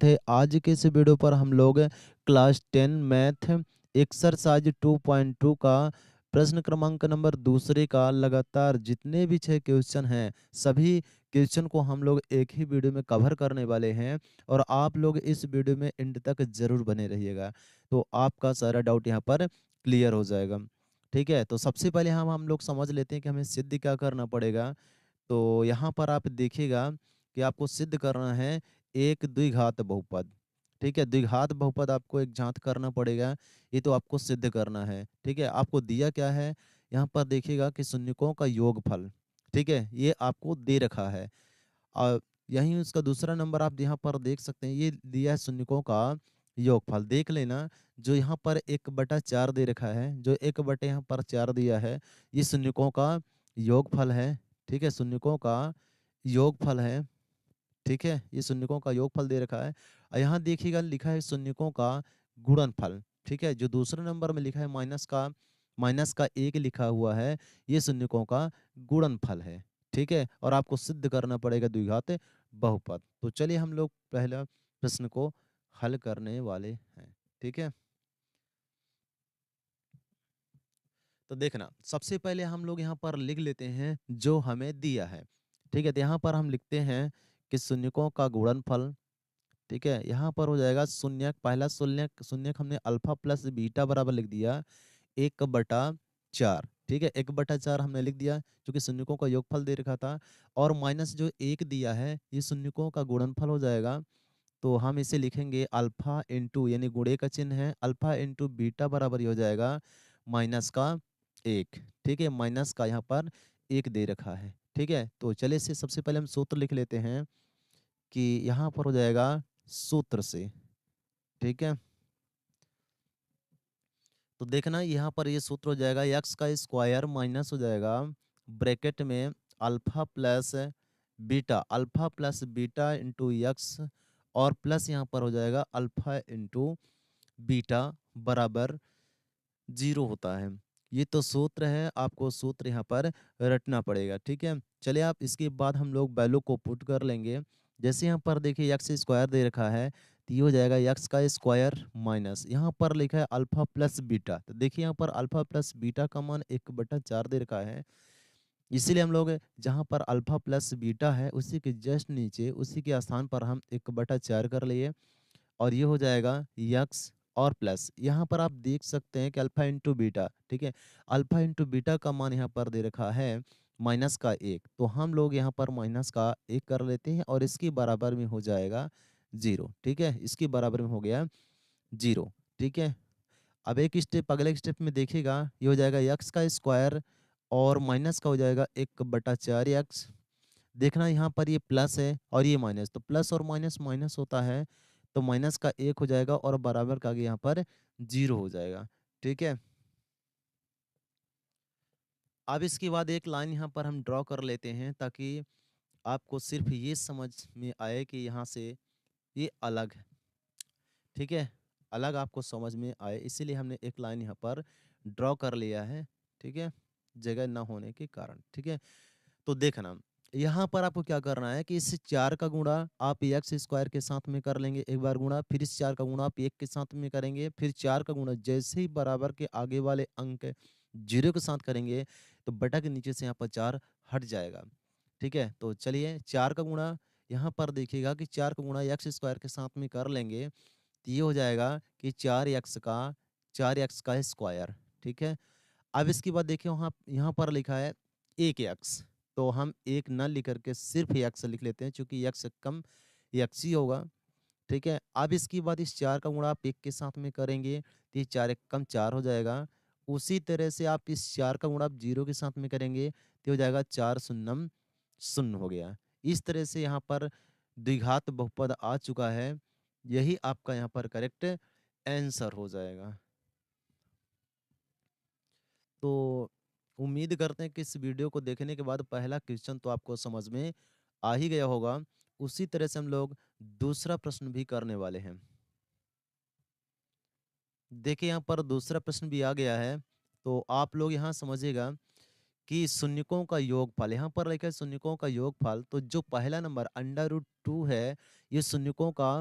स्वागत है। आज के इस वीडियो पर हम लोग क्लास 10 मैथ एक्सरसाइज 2.2 का प्रश्न क्रमांक नंबर दूसरे का लगातार जितने भी 6 क्वेश्चन हैं सभी क्वेश्चन को हम लोग एक ही वीडियो में कवर करने वाले हैं और आप लोग इस वीडियो में एंड तक जरूर बने रहिएगा तो आपका सारा डाउट यहाँ पर क्लियर हो जाएगा। ठीक है, तो सबसे पहले हम लोग समझ लेते हैं कि हमें सिद्ध क्या करना पड़ेगा। तो यहाँ पर आप देखिएगा कि आपको सिद्ध करना है एक द्विघात बहुपद। ठीक है, द्विघात बहुपद आपको एक जांच करना पड़ेगा, ये तो आपको सिद्ध करना है। ठीक है, आपको दिया क्या है, यहाँ पर देखिएगा कि शून्यकों का योगफल। ठीक है, ये आपको दे रखा है और यहीं उसका दूसरा नंबर आप यहाँ पर देख सकते हैं, ये दिया है शून्यकों का योगफल। देख लेना, जो यहाँ पर 1/4 दे रखा है, जो 1/4 यहाँ पर 4 दिया है, ये शून्यकों का योगफल है। ठीक है, शून्यकों का योगफल है। ठीक है, ये शून्यकों का योगफल दे रखा है और यहाँ देखिएगा लिखा है शून्यकों का गुणनफल। ठीक है, जो दूसरे नंबर में लिखा है माइनस का 1 लिखा हुआ है, ये शून्यकों का गुणनफल है। ठीक है, और आपको सिद्ध करना पड़ेगा द्विघात बहुपद। तो चलिए हम लोग पहला प्रश्न को हल करने वाले हैं। ठीक है, तो देखना, सबसे पहले हम लोग यहाँ पर लिख लेते हैं जो हमें दिया है। ठीक है, तो यहाँ पर हम लिखते हैं कि शून्यकों का गुणनफल। ठीक है, यहाँ पर हो जाएगा शून्यक, पहला शून्यक शून्यक हमने अल्फा प्लस बीटा बराबर लिख दिया 1/4। ठीक है, 1/4 हमने लिख दिया क्योंकि शून्यकों का योगफल दे रखा था, और माइनस जो 1 दिया है ये शून्यकों का गुणनफल हो जाएगा। तो हम इसे लिखेंगे अल्फा इंटू, यानी गुणे का चिन्ह है, अल्फा इंटू बीटा बराबर ही हो जाएगा -1। ठीक है, माइनस का यहाँ पर 1 दे रखा है। ठीक है, तो चलिए से सबसे पहले हम सूत्र लिख लेते हैं कि यहाँ पर हो जाएगा सूत्र से। ठीक है, तो देखना यहाँ पर ये सूत्र हो जाएगा एक्स का स्क्वायर माइनस हो जाएगा ब्रैकेट में alpha plus beta into x, और प्लस यहाँ पर हो जाएगा अल्फा इंटू बीटा बराबर 0 होता है। ये तो सूत्र है, आपको सूत्र यहाँ पर रटना पड़ेगा। ठीक है, चलिए आप इसके बाद हम लोग वैल्यू को पुट कर लेंगे। जैसे यहाँ पर देखिए एक्स स्क्वायर दे रखा है, तो ये हो जाएगा एक्स का स्क्वायर माइनस, यहाँ पर लिखा है अल्फा प्लस बीटा, तो देखिए यहाँ पर अल्फा प्लस बीटा का मान 1/4 दे रखा है। इसीलिए हम लोग जहाँ पर अल्फा प्लस बीटा है उसी के जस्ट नीचे, उसी के स्थान पर हम 1/4 कर लिए, और ये हो जाएगा यक्स, और प्लस यहाँ पर आप देख सकते हैं कि अल्फा इंटू बीटा। ठीक है, अल्फा इंटू बीटा का मान यहाँ पर दे रखा है -1, तो हम लोग यहाँ पर -1 कर लेते हैं और इसके बराबर में हो जाएगा 0। ठीक है, इसके बराबर में हो गया 0। ठीक है, अब एक स्टेप अगले स्टेप में देखिएगा, ये हो जाएगा यक्स का स्क्वायर और माइनस का हो जाएगा 1/4 यक्स। देखना यहाँ पर ये प्लस है और ये माइनस, तो प्लस और माइनस माइनस होता है, तो माइनस का 1 हो जाएगा और बराबर का आगे यहाँ पर 0 हो जाएगा। ठीक है, अब इसके बाद एक लाइन यहाँ पर हम ड्रॉ कर लेते हैं ताकि आपको सिर्फ ये समझ में आए कि यहाँ से ये अलग है। ठीक है, अलग आपको समझ में आए, इसीलिए हमने एक लाइन यहाँ पर ड्रॉ कर लिया है। ठीक है, जगह ना होने के कारण। ठीक है, तो देखना यहाँ पर आपको क्या करना है कि इस 4 का गुणा आप एक्स स्क्वायर के साथ में कर लेंगे एक बार गुणा, फिर इस 4 का गुणा आप 1 के साथ में करेंगे, फिर 4 का गुणा जैसे ही बराबर के आगे वाले अंक 0 के साथ करेंगे तो बटा के नीचे से यहाँ पर 4 हट जाएगा। ठीक है, तो चलिए 4 का गुणा यहाँ पर देखिएगा कि 4 का गुणा एक्स स्क्वायर के साथ में कर लेंगे, तो ये हो जाएगा कि 4x का स्क्वायर। ठीक है, अब इसके बाद देखिए वहाँ यहाँ पर लिखा है 1x, तो हम एक न लिख करके सिर्फ एक्स लिख लेते हैं क्योंकि एक्स कम एक्स ही होगा। ठीक है, अब इसके बाद इस 4 का गुणा आप 1 के साथ में करेंगे तो ये 4 1 कम 4 हो जाएगा। उसी तरह से आप इस 4 का गुणा आप 0 के साथ में करेंगे तो हो जाएगा 4 शून्यम 0 हो गया। इस तरह से यहाँ पर द्विघात बहुपद आ चुका है, यही आपका यहाँ पर करेक्ट आंसर हो जाएगा। तो उम्मीद करते हैं कि इस वीडियो को देखने के बाद पहला क्वेश्चन तो आपको समझ में आ ही गया होगा। उसी तरह से हम लोग दूसरा प्रश्न भी करने वाले हैं। देखिए यहाँ पर दूसरा प्रश्न भी आ गया है, तो आप लोग यहाँ समझिएगा कि शून्यकों का योगफल, यहाँ पर लिखा है शून्यकों का योगफल, तो जो पहला नंबर √2 है ये शून्यकों का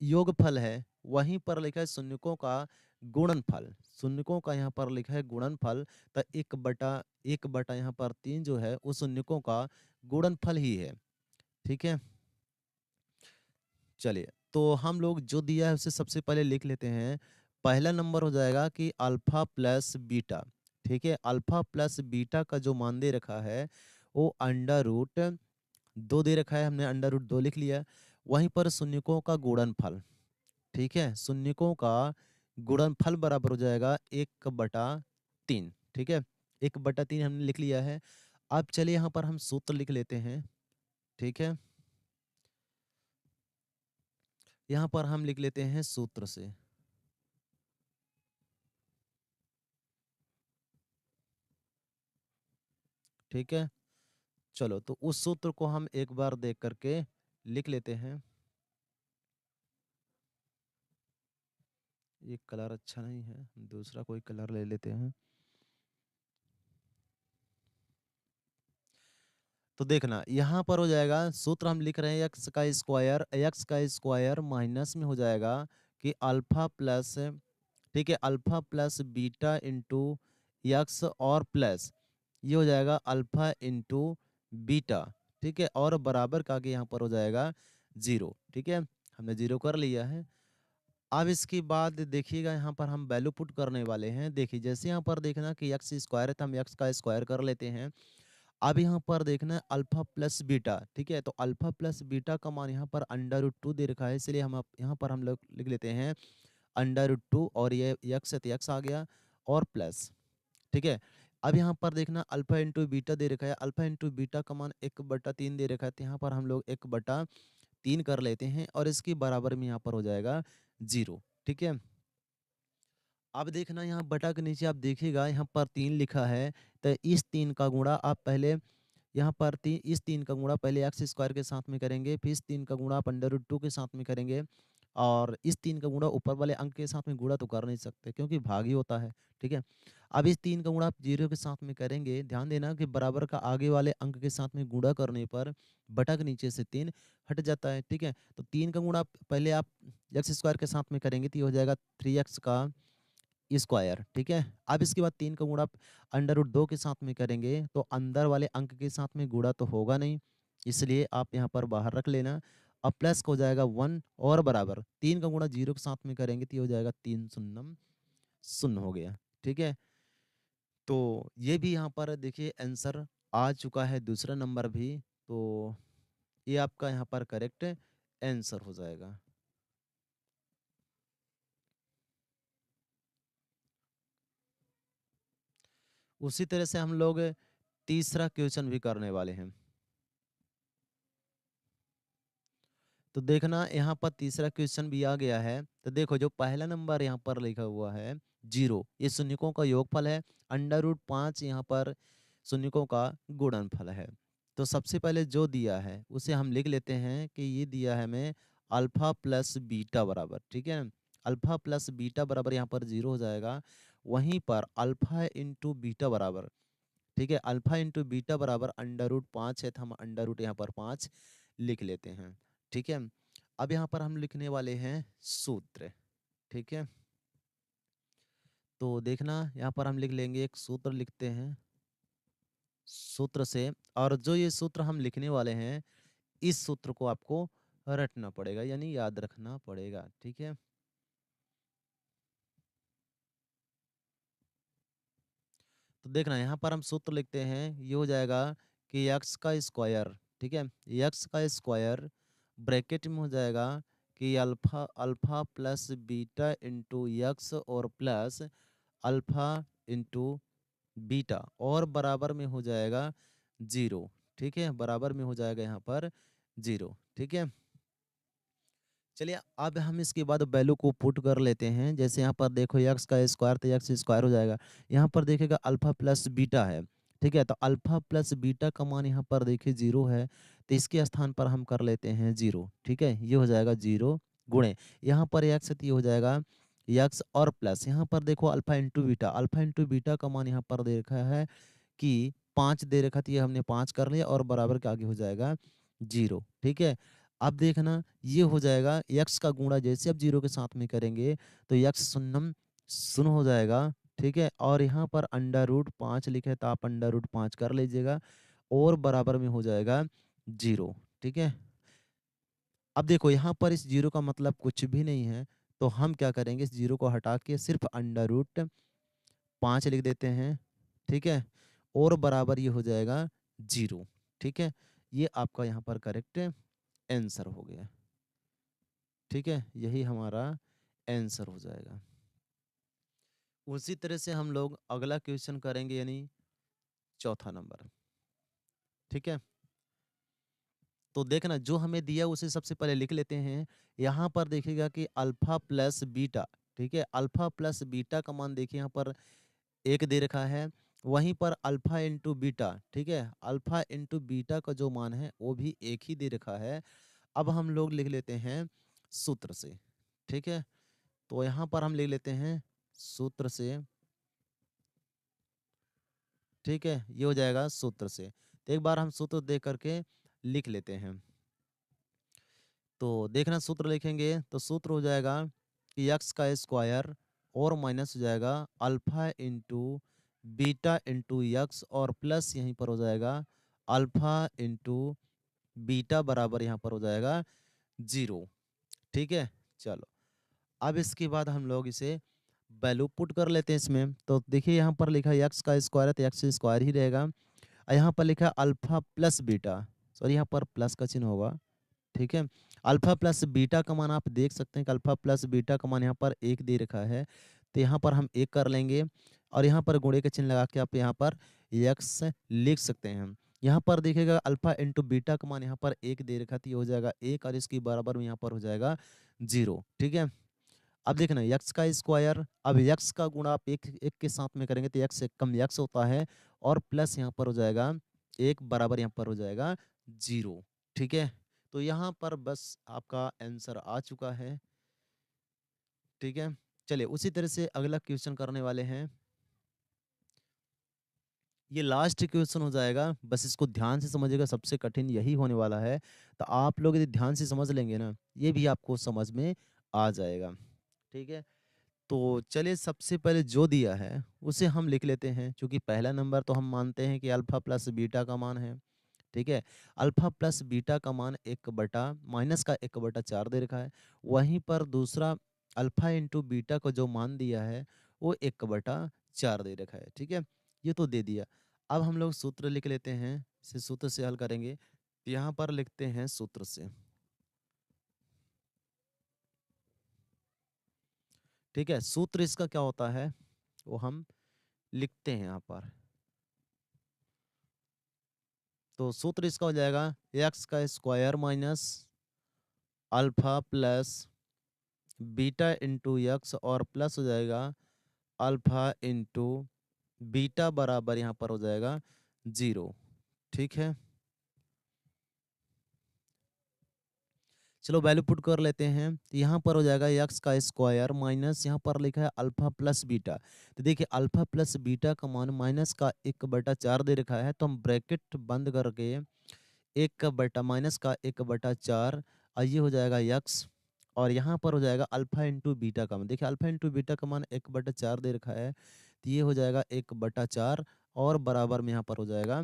योगफल है, वहीं पर लिखा है शून्यकों का गुणनफल। शून्यकों का यहाँ पर लिखा है गुणनफल, तो एक बटा यहाँ पर 3 जो है उस शून्यकों का गुणनफल ही है। ठीक है, चलिए तो हम लोग जो दिया है उसे सबसे पहले लिख लेते हैं। पहला नंबर हो जाएगा कि अल्फा प्लस बीटा। ठीक है, अल्फा प्लस बीटा का जो मान दे रखा है वो अंडर रूट 2 दे रखा है, हमने अंडर रूट 2 लिख लिया। वहीं पर शून्यकों का गुणनफल, ठीक है, शून्यकों का गुणनफल बराबर हो जाएगा 1/3। ठीक है, 1/3 हमने लिख लिया है। अब चलिए यहाँ पर हम सूत्र लिख लेते हैं। ठीक है, यहाँ पर हम लिख लेते हैं सूत्र से। ठीक है, चलो तो उस सूत्र को हम एक बार देख करके लिख लेते हैं। ये कलर अच्छा नहीं है, हम दूसरा कोई कलर ले लेते हैं। तो देखना यहाँ पर हो जाएगा, सूत्र हम लिख रहे हैं एक्स का स्क्वायर माइनस में हो जाएगा कि अल्फा प्लस, ठीक है, alpha plus beta into x और प्लस ये हो जाएगा अल्फा इंटू बीटा। ठीक है, और बराबर का आगे यहाँ पर हो जाएगा 0। ठीक है, हमने 0 कर लिया है। अब इसके बाद देखिएगा यहाँ पर हम वैल्यू पुट करने वाले हैं। देखिए जैसे यहाँ पर देखना कि एक्स स्क्वायर है तो हम एक्स का स्क्वायर कर लेते हैं। अब यहाँ पर देखना है अल्फा प्लस बीटा। ठीक है, तो अल्फा प्लस बीटा का मान यहाँ पर अंडर रूट 2 दे रखा है, इसलिए यहाँ पर हम लोग लिख लेते हैं अंडर रूट 2, और ये यक्स है तो यक्स आ गया और प्लस। ठीक है, अब यहाँ पर देखना अल्फा इंटू बीटा दे रखा है, अल्फा इंटू बीटा का मान 1/3 दे रखा है, तो यहाँ पर हम लोग 1/3 कर लेते हैं और इसके बराबर में यहाँ पर हो जाएगा 0। ठीक है, अब देखना यहाँ बटा के नीचे आप देखिएगा यहाँ पर 3 लिखा है, तो इस 3 का गुणा आप पहले यहाँ पर इस 3 का गुणा पहले एक्स स्क्वायर के साथ में करेंगे, फिर इस 3 का गुणा आप अंडर रूट 2 के साथ में करेंगे, और इस 3 का गुणा ऊपर वाले अंक के साथ में गुणा तो कर नहीं सकते क्योंकि भाग ही होता है। ठीक है, अब इस 3 का गुणा आप 0 के साथ में करेंगे, ध्यान देना कि बराबर का आगे वाले अंक के साथ में गुणा करने पर बटा के नीचे से 3 हट जाता है। ठीक है, तो 3 का गुणा पहले आप एक्स स्क्वायर के साथ में करेंगे तो ये हो जाएगा 3x का स्क्वायर। ठीक है, अब इसके बाद 3 का गुणा अंडर रूट 2 के साथ में करेंगे तो अंदर वाले अंक के साथ में गुणा तो होगा नहीं, इसलिए आप यहाँ पर बाहर रख लेना। अब प्लस का हो जाएगा 1 और बराबर 3 का गुणा 0 के साथ में करेंगे तो ये हो जाएगा 3 शून्यम शून्य हो गया। ठीक है, तो ये भी यहाँ पर देखिए आंसर आ चुका है, दूसरा नंबर भी। तो ये आपका यहाँ पर करेक्ट आंसर हो जाएगा। उसी तरह से हम लोग तीसरा क्वेश्चन भी करने वाले हैं। तो देखना यहाँ पर तीसरा क्वेश्चन भी आ गया है। तो देखो जो पहला नंबर यहाँ पर लिखा हुआ है 0, ये शून्यकों का योगफल है। अंडर रूट 5 यहाँ पर शून्यकों का गुणनफल है। तो सबसे पहले जो दिया है उसे हम लिख लेते हैं कि ये दिया है हमें अल्फा प्लस बीटा बराबर, ठीक है, अल्फा प्लस बीटा बराबर यहाँ पर 0 हो जाएगा। वहीं पर अल्फा इंटू बीटा बराबर, ठीक है, अल्फा इंटू बीटा बराबर अंडर रूट 5 है तो हम अंडर रूट यहाँ पर 5 लिख लेते हैं। ठीक है, अब यहाँ पर हम लिखने वाले हैं सूत्र। ठीक है, तो देखना यहाँ पर हम लिख लेंगे, एक सूत्र लिखते हैं सूत्र से, और जो ये सूत्र हम लिखने वाले हैं इस सूत्र को आपको रटना पड़ेगा यानी याद रखना पड़ेगा। ठीक है, तो देखना यहाँ पर हम सूत्र लिखते हैं, ये हो जाएगा कि यक्स का स्क्वायर, ठीक है, यक्स का स्क्वायर ब्रैकेट में हो जाएगा कि alpha alpha plus beta into x और प्लस अल्फा इंटू बीटा और बराबर में हो जाएगा 0। ठीक है, बराबर में हो जाएगा यहाँ पर 0। ठीक है, चलिए अब हम इसके बाद वैल्यू को पुट कर लेते हैं। जैसे यहाँ पर देखो एक्स का स्क्वायर तो एक्स स्क्वायर हो जाएगा, यहाँ पर देखिएगा अल्फा प्लस बीटा है। ठीक है, तो अल्फा प्लस बीटा का मान यहाँ पर देखिए 0 है, तो इसके स्थान पर हम कर लेते हैं 0। ठीक है, ये हो जाएगा 0 गुणे यहाँ पर एक्स है तो ये हो जाएगा एक्स और प्लस यहाँ पर देखो alpha into beta, alpha into beta का मान यहाँ पर दे रखा है कि 5 दे रखा था, ये हमने 5 कर लिया और बराबर के आगे हो जाएगा 0। ठीक है, अब देखना ये हो जाएगा यक्स का गुणा जैसे अब जीरो के साथ में करेंगे तो यक्स शून्यम शून्य हो जाएगा। ठीक है, और यहाँ पर अंडर रूट 5 लिखे हैं, तो आप अंडर रूट 5 कर लीजिएगा और बराबर में हो जाएगा जीरो। ठीक है, अब देखो यहाँ पर इस जीरो का मतलब कुछ भी नहीं है, तो हम क्या करेंगे, इस जीरो को हटा के सिर्फ अंडर रूट 5 लिख देते हैं। ठीक है, और बराबर ये हो जाएगा जीरो। ठीक है, ये आपका यहाँ पर करेक्ट आंसर हो गया। ठीक है, यही हमारा आंसर हो जाएगा। उसी तरह से हम लोग अगला क्वेश्चन करेंगे, यानी चौथा नंबर। ठीक है, तो देखना जो हमें दिया उसे सबसे पहले लिख लेते हैं। यहाँ पर देखिएगा कि अल्फा प्लस बीटा। ठीक है, अल्फा प्लस बीटा का मान देखिए यहाँ पर एक दे रखा है, वहीं पर अल्फा इंटू बीटा। ठीक है, अल्फा इंटू बीटा का जो मान है वो भी एक ही दे रखा है। अब हम लोग लिख लेते हैं सूत्र से। ठीक है, तो यहाँ पर हम लिख लेते हैं सूत्र से। ठीक है, ये हो जाएगा सूत्र से। तो एक बार हम सूत्र दे करके लिख लेते हैं। तो देखना सूत्र लिखेंगे तो सूत्र हो जाएगा कि यक्स का स्क्वायर और माइनस हो जाएगा alpha into beta into x और प्लस यहीं पर हो जाएगा अल्फा इंटू बीटा बराबर यहाँ पर हो जाएगा जीरो। ठीक है, चलो अब इसके बाद हम लोग इसे वैल्यू पुट कर लेते हैं इसमें। तो देखिए यहाँ पर लिखा है यक्स का स्क्वायर है तो यक्स स्क्वायर ही रहेगा, और यहाँ पर लिखा है अल्फा प्लस बीटा, सॉरी यहाँ पर प्लस का चिन्ह होगा। ठीक है, अल्फा प्लस बीटा का मान आप देख सकते हैं कि अल्फा प्लस बीटा का मान यहाँ पर एक दे रखा है, तो यहाँ पर हम एक कर लेंगे और यहाँ पर गुणे का चिन्ह लगा के आप यहाँ पर यक्स लिख सकते हैं। यहाँ पर देखिएगा अल्फा इंटू बीटा का मान यहाँ पर एक दे रखा, तो ये हो जाएगा एक और इसकी बराबर में यहाँ पर हो जाएगा जीरो। ठीक है, अब देखना यक्स का स्क्वायर, अब यक्स का गुणा आप एक एक के साथ में करेंगे तो यक्स से कम यक्स होता है, और प्लस यहाँ पर हो जाएगा एक बराबर यहाँ पर हो जाएगा जीरो। ठीक है, तो यहाँ पर बस आपका आंसर आ चुका है। ठीक है, चलिए उसी तरह से अगला क्वेश्चन करने वाले हैं। ये लास्ट क्वेश्चन हो जाएगा, बस इसको ध्यान से समझिएगा, सबसे कठिन यही होने वाला है। तो आप लोग यदि ध्यान से समझ लेंगे ना, ये भी आपको समझ में आ जाएगा। ठीक है, तो चलिए सबसे पहले जो दिया है उसे हम लिख लेते हैं, क्योंकि पहला नंबर तो हम मानते हैं कि अल्फा प्लस बीटा का मान है। ठीक है, अल्फा प्लस बीटा का मान एक बटा माइनस का एक बटा चार दे रखा है, वहीं पर दूसरा अल्फा इंटू बीटा को जो मान दिया है वो एक बटा चार दे रखा है। ठीक है, ये तो दे दिया। अब हम लोग सूत्र लिख लेते हैं, इसे सूत्र से हल करेंगे। तो यहाँ पर लिखते हैं सूत्र से। ठीक है, सूत्र इसका क्या होता है वो हम लिखते हैं यहाँ पर। तो सूत्र इसका हो जाएगा एक्स का square minus alpha plus beta into x और प्लस हो जाएगा अल्फा इंटू बीटा बराबर यहाँ पर हो जाएगा जीरो। ठीक है, चलो वैल्यू पुट कर लेते हैं। तो यहाँ पर हो जाएगा एक्स का स्क्वायर माइनस यहाँ पर लिखा है अल्फा प्लस बीटा। तो देखिए अल्फा प्लस बीटा का मान माइनस का एक बटा चार दे रखा है, तो हम ब्रैकेट बंद करके एक का बटा माइनस का एक बटा चार, और ये हो जाएगा यक्स, और यहाँ पर हो जाएगा अल्फा इंटू बीटा का मान। देखिए अल्फा इंटू बीटा का मान एक बटा चार दे रखा है, तो ये हो जाएगा एक बटा चार और बराबर में यहाँ पर हो जाएगा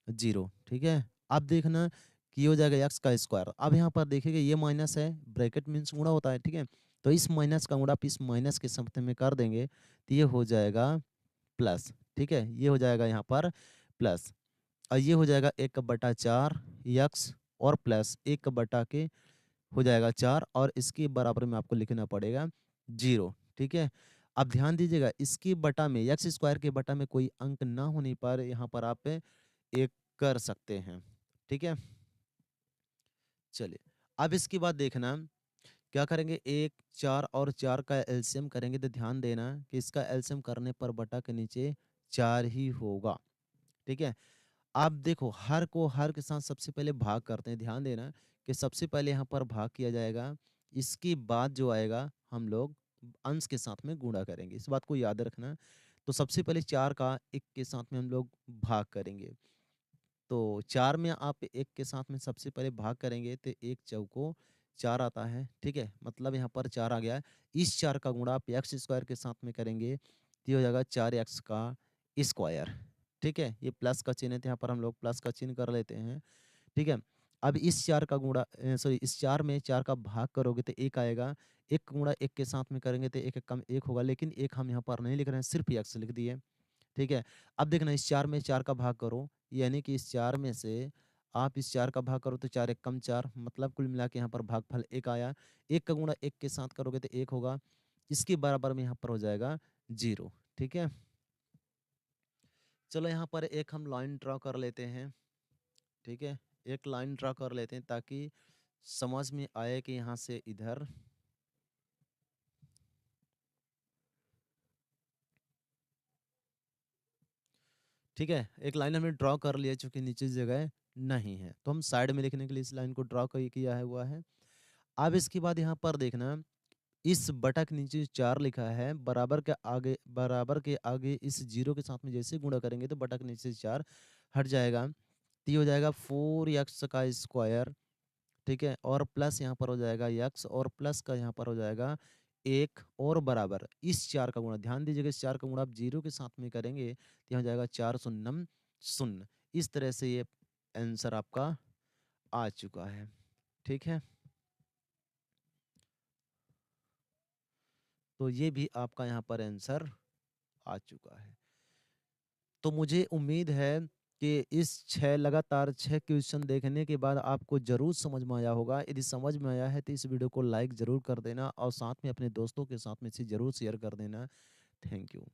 जीरो। ठीक है, अब देखना कि ये हो जाएगा एक्स का स्क्वायर। अब यहाँ पर देखिएगा ये माइनस है, ब्रैकेट मीन्स गुणा होता है। ठीक है, तो इस माइनस का गुणा आप इस माइनस के साथ में कर देंगे तो ये हो जाएगा प्लस। ठीक है, ये हो जाएगा यहाँ पर प्लस, और ये हो जाएगा एक बटा चार यक्स और प्लस एक बटा के हो जाएगा चार, और इसके बराबर में आपको लिखना पड़ेगा जीरो। ठीक है, अब ध्यान दीजिएगा इसकी बटा में एक्स स्क्वायर के बटा में कोई अंक ना होने पर यहाँ पर आप एक कर सकते हैं। ठीक है, चलिए अब इसके बाद देखना क्या करेंगे, एक चार और चार का एलसीएम करेंगे, तो ध्यान देना कि इसका एलसीएम करने पर बटा के नीचे चार ही होगा। ठीक है, आप देखो हर को हर के साथ सबसे पहले भाग करते हैं, ध्यान देना कि सबसे पहले यहाँ पर भाग किया जाएगा, इसके बाद जो आएगा हम लोग अंश के साथ में गुणा करेंगे, इस बात को याद रखना। तो सबसे पहले चार का एक के साथ में हम लोग भाग करेंगे, तो 4 में आप 1 के साथ में सबसे पहले भाग करेंगे तो 1 चौको 4 आता है, ठीक है? मतलब यहाँ पर 4 आ गया है। इस 4 का गुणा आप एक्स स्क्वायर के साथ में करेंगे तो ये हो जाएगा 4x का स्क्वायर, ठीक है? ये प्लस का चिन्ह है तो यहाँ पर हम लोग प्लस का चिन्ह कर लेते हैं, ठीक है? अब इस 4 का गुणा सॉरी इस 4 में 4 का भाग करोगे तो 1 आएगा। 1 गुणा 1 के साथ में करेंगे तो 1 कम 1 होगा, लेकिन 1 हम यहाँ पर नहीं लिख रहे हैं, सिर्फ x लिख दिए, ठीक है? अब देखना इस 4 में 4 का भाग करो, यानी कि इस 4 में से आप इस 4 का भाग करो तो 4 1 कम 4, मतलब कुल मिला के यहाँ पर भागफल 1 आया। 1 का गुणा 1 के साथ करोगे तो 1 होगा, इसके बराबर में यहाँ पर हो जाएगा 0, ठीक है? चलो यहाँ पर एक हम लाइन ड्रॉ कर लेते हैं, ठीक है? एक लाइन ड्रॉ कर लेते हैं ताकि समझ में आए कि यहाँ से इधर ठीक है, एक लाइन हमने ड्रॉ कर लिया चूंकि नीचे जगह नहीं है तो हम साइड में लिखने के लिए इस लाइन को ड्रॉ किया है हुआ है। अब इसके बाद यहाँ पर देखना इस बटा के नीचे 4 लिखा है, बराबर के आगे इस 0 के साथ में जैसे गुणा करेंगे तो बटा के नीचे 4 हट जाएगा, तो ये हो जाएगा 4x का स्क्वायर, ठीक है? और प्लस यहाँ पर हो जाएगा x और प्लस का यहाँ पर हो जाएगा 1 और बराबर इस 4 का गुणा, ध्यान दीजिएगा इस 4 का गुणा आप 0 के साथ में करेंगे तो यहाँ हो जाएगा 4 शून्यम शून्य। इस तरह से ये आंसर आपका आ चुका है, ठीक है? तो ये भी आपका यहाँ पर आंसर आ चुका है। तो मुझे उम्मीद है कि इस 6 लगातार 6 क्वेश्चन देखने के बाद आपको ज़रूर समझ में आया होगा। यदि समझ में आया है तो इस वीडियो को लाइक ज़रूर कर देना और साथ में अपने दोस्तों के साथ में इसे ज़रूर शेयर कर देना। Thank you.